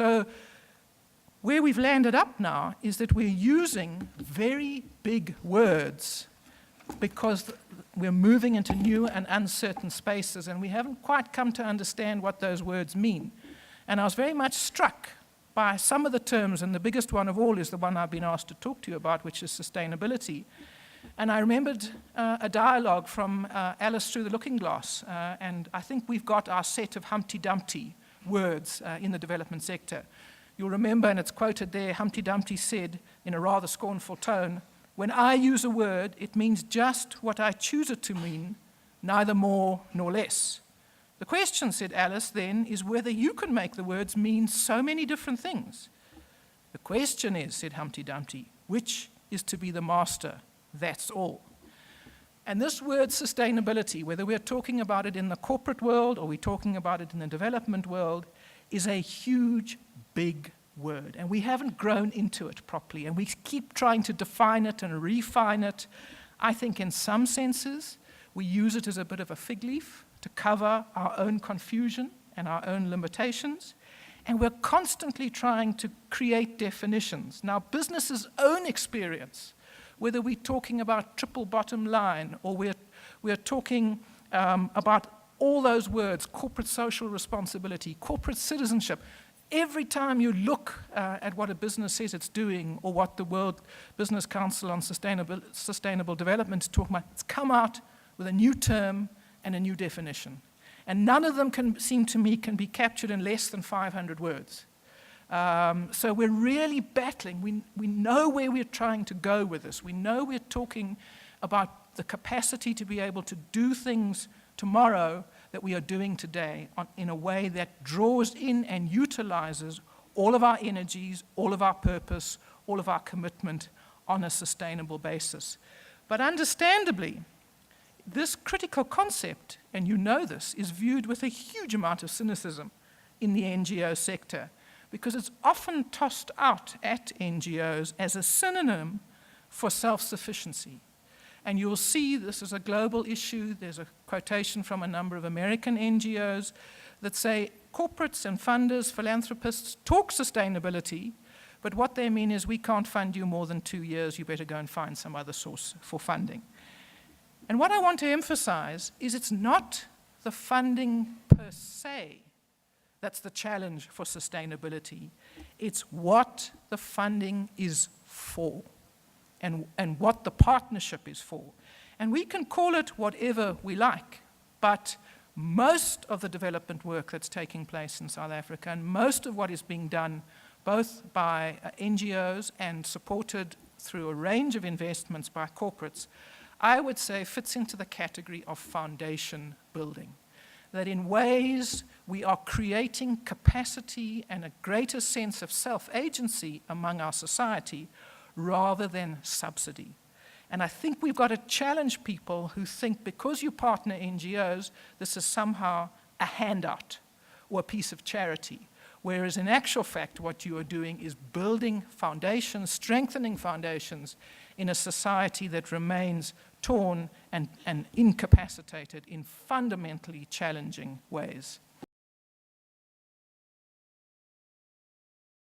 So where we've landed up now is that we're using very big words because we're moving into new and uncertain spaces, and we haven't quite come to understand what those words mean. And I was very much struck by some of the terms, and the biggest one of all is the one I've been asked to talk to you about, which is sustainability. And I remembered a dialogue from Alice Through the Looking Glass, and I think we've got our set of Humpty Dumpty words in the development sector. You'll remember, and it's quoted there, Humpty Dumpty said in a rather scornful tone, "When I use a word, it means just what I choose it to mean, neither more nor less." The question, said Alice then, is whether you can make the words mean so many different things. The question is, said Humpty Dumpty, which is to be the master? That's all. And this word sustainability, whether we're talking about it in the corporate world or we're talking about it in the development world, is a huge, big word. And we haven't grown into it properly. And we keep trying to define it and refine it. I think in some senses, we use it as a bit of a fig leaf to cover our own confusion and our own limitations. And we're constantly trying to create definitions. Now, business's own experience, whether we're talking about triple bottom line or we're talking about all those words, corporate social responsibility, corporate citizenship, every time you look at what a business says it's doing or what the World Business Council on Sustainable Development is talking about, it's come out with a new term and a new definition. And none of them seem to me can be captured in less than 500 words. So we're really battling. We know where we're trying to go with this. We know we're talking about the capacity to be able to do things tomorrow that we are doing today in a way that draws in and utilizes all of our energies, all of our purpose, all of our commitment on a sustainable basis. But understandably, this critical concept, and you know this, is viewed with a huge amount of cynicism in the NGO sector because it's often tossed out at NGOs as a synonym for self-sufficiency. And you'll see this is a global issue. There's a quotation from a number of American NGOs that say corporates and funders, philanthropists talk sustainability, but what they mean is we can't fund you more than 2 years. You better go and find some other source for funding. And what I want to emphasize is it's not the funding per se that's the challenge for sustainability. It's what the funding is for and what the partnership is for. And we can call it whatever we like, but most of the development work that's taking place in South Africa and most of what is being done both by NGOs and supported through a range of investments by corporates, I would say fits into the category of foundation building. That in ways we are creating capacity and a greater sense of self-agency among our society rather than subsidy. And I think we've got to challenge people who think because you partner NGOs, this is somehow a handout or a piece of charity. Whereas in actual fact, what you are doing is building foundations, strengthening foundations in a society that remains torn and incapacitated in fundamentally challenging ways.